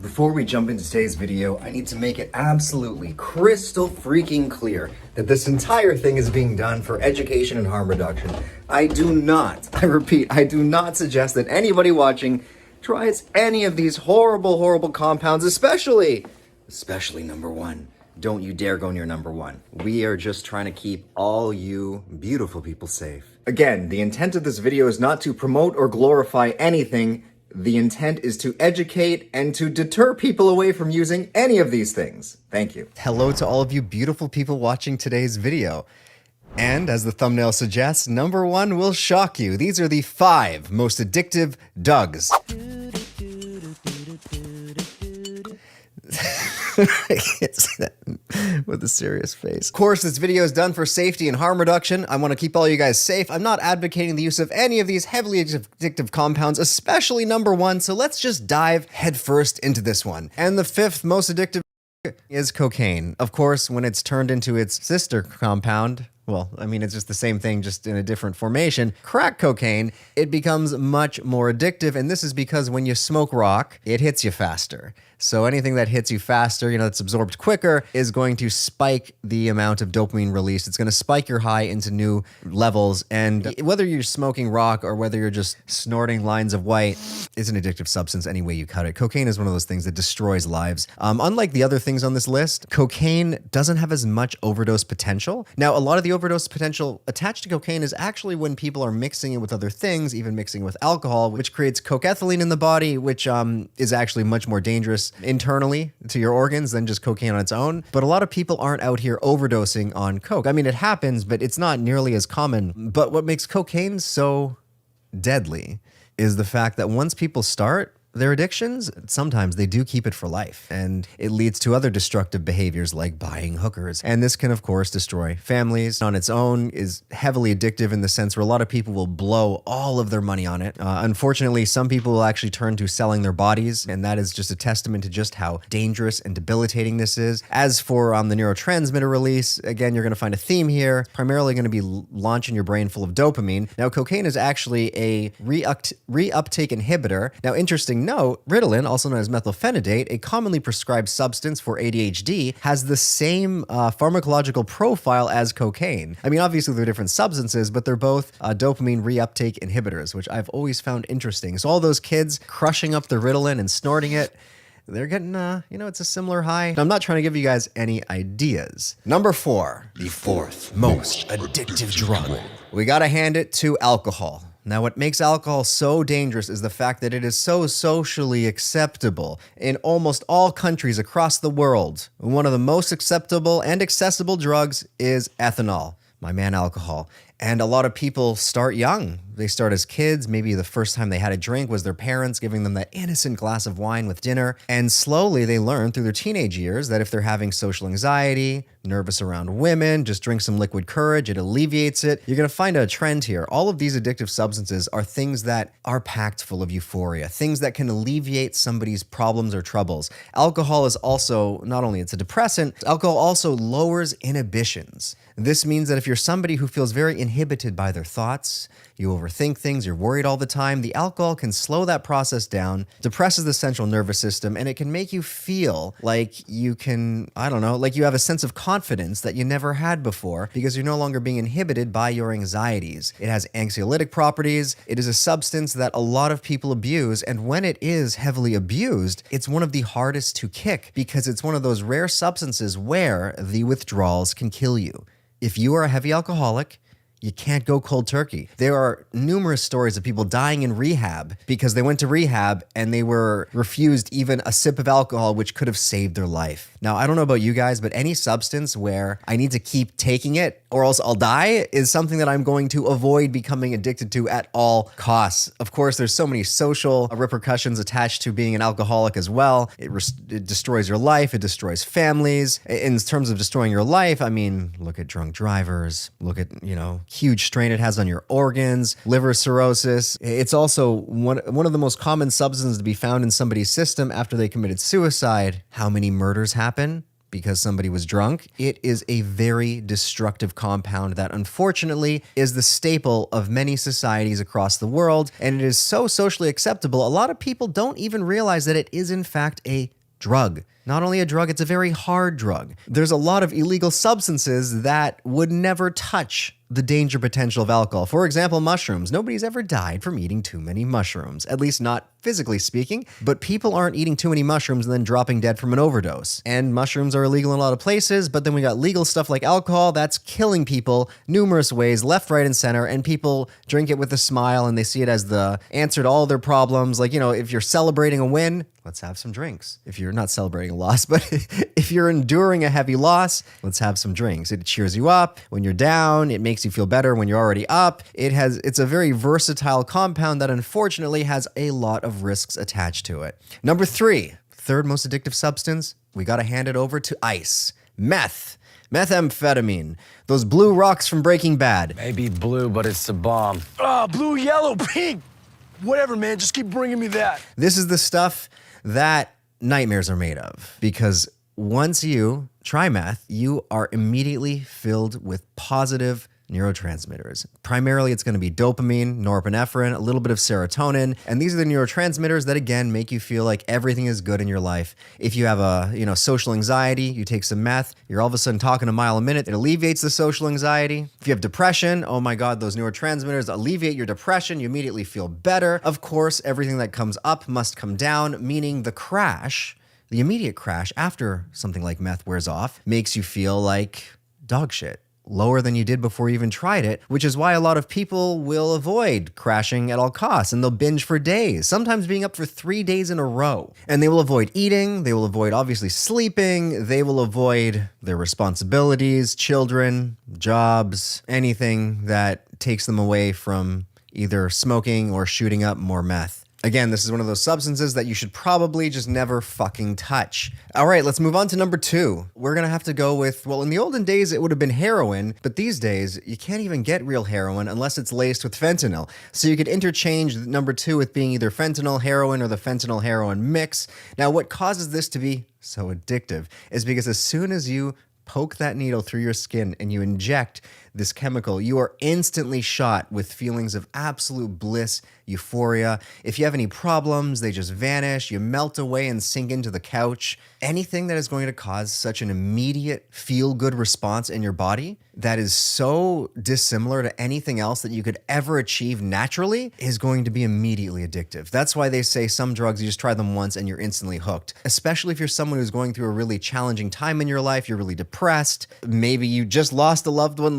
Before we jump into today's video, I need to make it absolutely crystal freaking clear that this entire thing is being done for education and harm reduction. I repeat, I do not suggest that anybody watching tries any of these horrible compounds, especially number one. Don't you dare go near number one. We are just trying to keep all you beautiful people safe. Again, the intent of this video is not to promote or glorify anything. The intent is to educate and to deter people away from using any of these things. Thank you. Hello to all of you beautiful people watching today's video. And as the thumbnail suggests, number one will shock you. These are the 5 most addictive drugs. I can't say that with a serious face. Of course, this video is done for safety and harm reduction. I want to keep all you guys safe. I'm not advocating the use of any of these heavily addictive compounds, especially number one. So let's just dive headfirst into this one. And the 5th most addictive is cocaine. Of course, when it's turned into its sister compound, well, I mean, it's just the same thing, just in a different formation. Crack cocaine, it becomes much more addictive, and this is because when you smoke rock, it hits you faster. So anything that hits you faster, that's absorbed quicker, is going to spike the amount of dopamine release. It's going to spike your high into new levels, and whether you're smoking rock or whether you're just snorting lines of white, it's an addictive substance any way you cut it. Cocaine is one of those things that destroys lives. Unlike the other things on this list, cocaine doesn't have as much overdose potential. Now, a lot of the overdose potential attached to cocaine is actually when people are mixing it with other things, even mixing with alcohol, which creates coke-ethylene in the body, which is actually much more dangerous internally to your organs than just cocaine on its own. But a lot of people aren't out here overdosing on coke. I mean, it happens, but it's not nearly as common. But what makes cocaine so deadly is the fact that once people start their addictions, sometimes they do keep it for life, and it leads to other destructive behaviors like buying hookers. And this can, of course, destroy families. On its own is heavily addictive in the sense where a lot of people will blow all of their money on it. Unfortunately, some people will actually turn to selling their bodies, and that is just a testament to just how dangerous and debilitating this is. As for the neurotransmitter release, again, you're going to find a theme here, primarily going to be launching your brain full of dopamine. Now, cocaine is actually a reuptake inhibitor. Now, interesting note, Ritalin, also known as methylphenidate, a commonly prescribed substance for ADHD, has the same pharmacological profile as cocaine. I mean, obviously they're different substances, but they're both dopamine reuptake inhibitors, which I've always found interesting. So all those kids crushing up the Ritalin and snorting it, they're getting, it's a similar high. Now, I'm not trying to give you guys any ideas. Number 4, the 4th most addictive drug. We gotta hand it to alcohol. Now, what makes alcohol so dangerous is the fact that it is so socially acceptable in almost all countries across the world. One of the most acceptable and accessible drugs is ethanol, my man alcohol. And a lot of people start young. They start as kids. Maybe the first time they had a drink was their parents giving them that innocent glass of wine with dinner. And slowly they learn through their teenage years that if they're having social anxiety, nervous around women, just drink some liquid courage, it alleviates it. You're going to find a trend here. All of these addictive substances are things that are packed full of euphoria, things that can alleviate somebody's problems or troubles. Alcohol is also, not only it's a depressant, alcohol also lowers inhibitions. This means that if you're somebody who feels very inhibited by their thoughts, you overthink things, you're worried all the time, the alcohol can slow that process down, depresses the central nervous system, and it can make you feel like you can, like you have a sense of confidence that you never had before because you're no longer being inhibited by your anxieties. It has anxiolytic properties. It is a substance that a lot of people abuse, and when it is heavily abused, it's one of the hardest to kick because it's one of those rare substances where the withdrawals can kill you. If you are a heavy alcoholic, you can't go cold turkey. There are numerous stories of people dying in rehab because they went to rehab and they were refused even a sip of alcohol, which could have saved their life. Now, I don't know about you guys, but any substance where I need to keep taking it or else I'll die is something that I'm going to avoid becoming addicted to at all costs. Of course, there's so many social repercussions attached to being an alcoholic as well. It destroys your life. It destroys families. In terms of destroying your life, I mean, look at drunk drivers. Look at, huge strain it has on your organs, liver cirrhosis. It's also one of the most common substances to be found in somebody's system after they committed suicide. How many murders happen because somebody was drunk. It is a very destructive compound that unfortunately is the staple of many societies across the world, and it is so socially acceptable, a lot of people don't even realize that it is in fact a drug. Not only a drug, it's a very hard drug. There's a lot of illegal substances that would never touch the danger potential of alcohol. For example, mushrooms. Nobody's ever died from eating too many mushrooms, at least not physically speaking, but people aren't eating too many mushrooms and then dropping dead from an overdose. And mushrooms are illegal in a lot of places, but then we got legal stuff like alcohol that's killing people numerous ways, left, right, and center, and people drink it with a smile and they see it as the answer to all their problems. Like, if you're celebrating a win, let's have some drinks. If you're not celebrating a loss, but if you're enduring a heavy loss, let's have some drinks. It cheers you up when you're down. It makes you feel better when you're already up. It's a very versatile compound that unfortunately has a lot of risks attached to it. Number 3, third most addictive substance, we got to hand it over to ice. Meth. Methamphetamine. Those blue rocks from Breaking Bad. Maybe blue, but it's the bomb. Blue, yellow, pink. Whatever, man. Just keep bringing me that. This is the stuff that nightmares are made of, because once you try meth, you are immediately filled with positive neurotransmitters. Primarily, it's going to be dopamine, norepinephrine, a little bit of serotonin, and these are the neurotransmitters that, again, make you feel like everything is good in your life. If you have social anxiety, you take some meth, you're all of a sudden talking a mile a minute, it alleviates the social anxiety. If you have depression, oh my God, those neurotransmitters alleviate your depression, you immediately feel better. Of course, everything that comes up must come down, meaning the immediate crash after something like meth wears off makes you feel like dog shit. Lower than you did before you even tried it, which is why a lot of people will avoid crashing at all costs, and they'll binge for days, sometimes being up for 3 days in a row. And they will avoid eating, they will avoid obviously sleeping, they will avoid their responsibilities, children, jobs, anything that takes them away from either smoking or shooting up more meth. Again, this is one of those substances that you should probably just never fucking touch. All right, let's move on to number 2. We're going to have to go with, well, in the olden days, it would have been heroin, but these days, you can't even get real heroin unless it's laced with fentanyl. So you could interchange number 2 with being either fentanyl heroin or the fentanyl heroin mix. Now, what causes this to be so addictive is because as soon as you poke that needle through your skin and you inject this chemical, you are instantly shot with feelings of absolute bliss, euphoria. If you have any problems, they just vanish. You melt away and sink into the couch. Anything that is going to cause such an immediate feel-good response in your body that is so dissimilar to anything else that you could ever achieve naturally is going to be immediately addictive. That's why they say some drugs, you just try them once and you're instantly hooked. Especially if you're someone who's going through a really challenging time in your life, you're really depressed, maybe you just lost a loved one,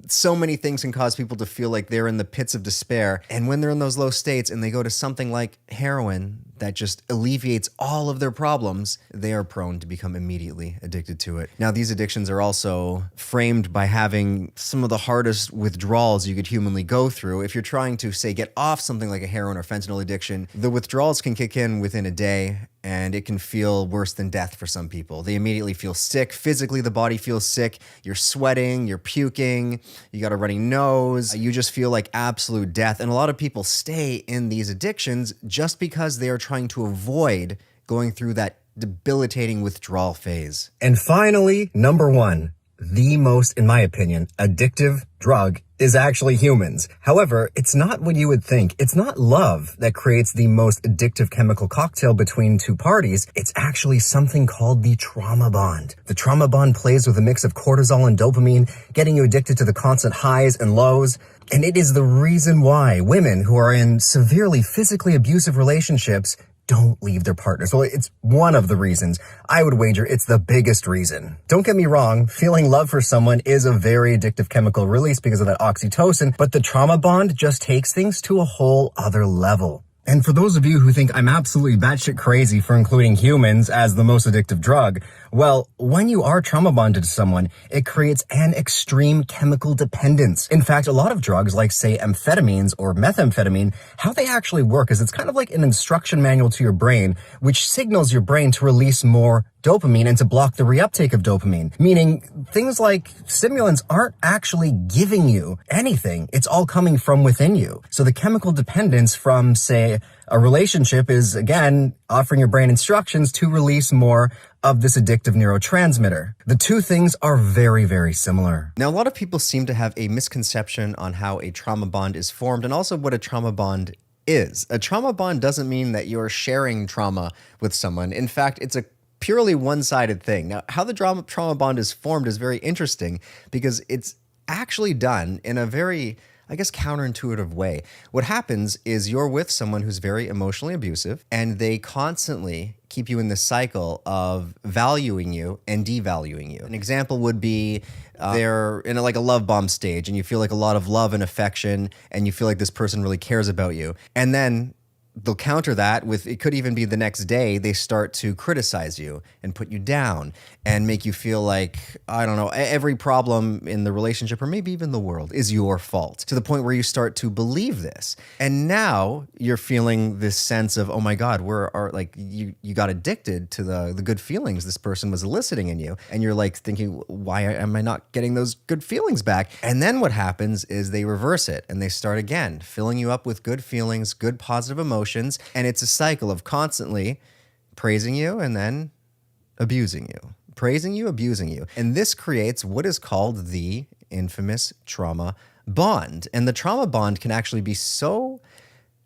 so many things can cause people to feel like they're in the pits of despair. And when they're in those low states and they go to something like heroin that just alleviates all of their problems, they are prone to become immediately addicted to it. Now, these addictions are also framed by having some of the hardest withdrawals you could humanly go through. If you're trying to, say, get off something like a heroin or fentanyl addiction, the withdrawals can kick in within a day, and it can feel worse than death for some people. They immediately feel sick. Physically, the body feels sick. You're sweating, you're puking, you got a runny nose. You just feel like absolute death. And a lot of people stay in these addictions just because they are trying to avoid going through that debilitating withdrawal phase. And finally, number 1, the most, in my opinion, addictive drug is actually humans. However, it's not what you would think. It's not love that creates the most addictive chemical cocktail between two parties. It's actually something called the trauma bond. The trauma bond plays with a mix of cortisol and dopamine, getting you addicted to the constant highs and lows. And it is the reason why women who are in severely physically abusive relationships don't leave their partners. Well, it's one of the reasons. I would wager it's the biggest reason. Don't get me wrong, feeling love for someone is a very addictive chemical release because of that oxytocin, but the trauma bond just takes things to a whole other level. And for those of you who think I'm absolutely batshit crazy for including humans as the most addictive drug, well, when you are trauma bonded to someone, it creates an extreme chemical dependence. In fact, a lot of drugs like, say, amphetamines or methamphetamine, how they actually work is it's kind of like an instruction manual to your brain, which signals your brain to release more dopamine and to block the reuptake of dopamine. Meaning things like stimulants aren't actually giving you anything. It's all coming from within you. So the chemical dependence from, say, a relationship is, again, offering your brain instructions to release more of this addictive neurotransmitter. The two things are very, very similar. Now, a lot of people seem to have a misconception on how a trauma bond is formed and also what a trauma bond is. A trauma bond doesn't mean that you're sharing trauma with someone. In fact, it's a purely one-sided thing. Now, how the trauma bond is formed is very interesting because it's actually done in a very, I guess, counterintuitive way. What happens is you're with someone who's very emotionally abusive, and they constantly keep you in this cycle of valuing you and devaluing you. An example would be they're in like a love bomb stage, and you feel like a lot of love and affection, and you feel like this person really cares about you. And then they'll counter that with, it could even be the next day, they start to criticize you and put you down and make you feel like, I don't know, every problem in the relationship or maybe even the world is your fault, to the point where you start to believe this. And now you're feeling this sense of, oh my God, you got addicted to the good feelings this person was eliciting in you. And you're like thinking, why am I not getting those good feelings back? And then what happens is they reverse it and they start again, filling you up with good feelings, good positive emotions. And it's a cycle of constantly praising you and then abusing you, praising you, abusing you. And this creates what is called the infamous trauma bond. And the trauma bond can actually be so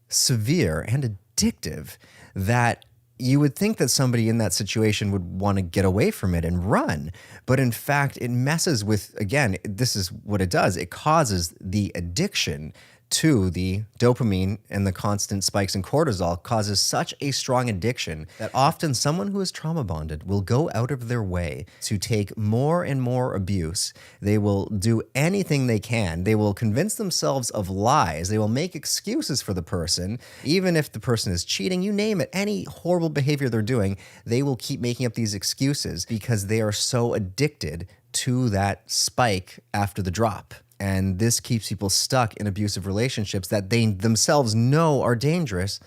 severe and addictive that you would think that somebody in that situation would want to get away from it and run. But in fact, it messes with, again, this is what it does. It causes the addiction to the dopamine, and the constant spikes in cortisol causes such a strong addiction that often someone who is trauma bonded will go out of their way to take more and more abuse. They will do anything they can. They will convince themselves of lies. They will make excuses for the person. Even if the person is cheating, you name it, any horrible behavior they're doing, they will keep making up these excuses because they are so addicted to that spike after the drop. And this keeps people stuck in abusive relationships that they themselves know are dangerous,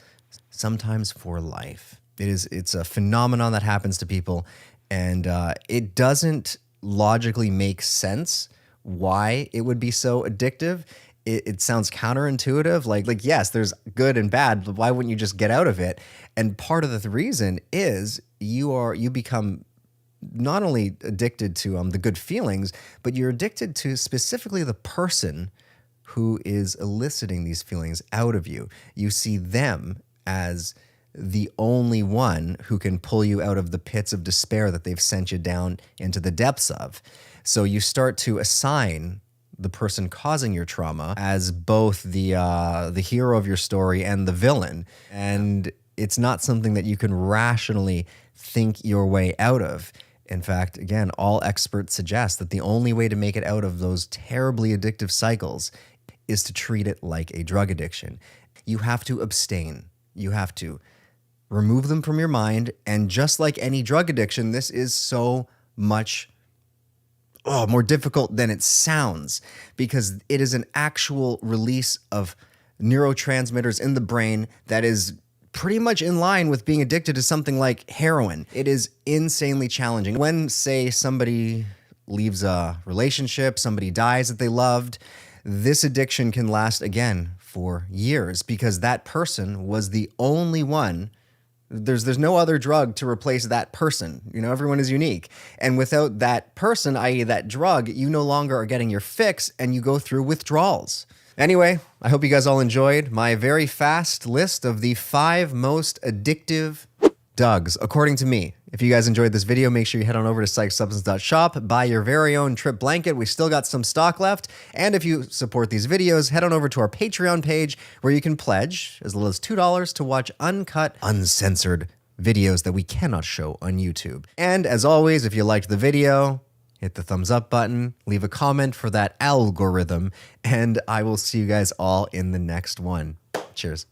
sometimes for life. It's a phenomenon that happens to people, and it doesn't logically make sense why it would be so addictive. It sounds counterintuitive, like yes, there's good and bad, but why wouldn't you just get out of it? And part of the reason is you become not only addicted to the good feelings, but you're addicted to specifically the person who is eliciting these feelings out of you. You see them as the only one who can pull you out of the pits of despair that they've sent you down into the depths of. So you start to assign the person causing your trauma as both the hero of your story and the villain. And it's not something that you can rationally think your way out of. In fact, again, all experts suggest that the only way to make it out of those terribly addictive cycles is to treat it like a drug addiction. You have to abstain. You have to remove them from your mind. And just like any drug addiction, this is so much more difficult than it sounds, because it is an actual release of neurotransmitters in the brain that is pretty much in line with being addicted to something like heroin. It is insanely challenging. When, say, somebody leaves a relationship, somebody dies that they loved, this addiction can last, again, for years because that person was the only one. There's no other drug to replace that person. You know, everyone is unique. And without that person, i.e. that drug, you no longer are getting your fix and you go through withdrawals. Anyway, I hope you guys all enjoyed my very fast list of the 5 most addictive drugs, according to me. If you guys enjoyed this video, make sure you head on over to psychsubstance.shop, buy your very own trip blanket. We still got some stock left. And if you support these videos, head on over to our Patreon page where you can pledge as little as $2 to watch uncut, uncensored videos that we cannot show on YouTube. And as always, if you liked the video, hit the thumbs up button, leave a comment for that algorithm, and I will see you guys all in the next one. Cheers.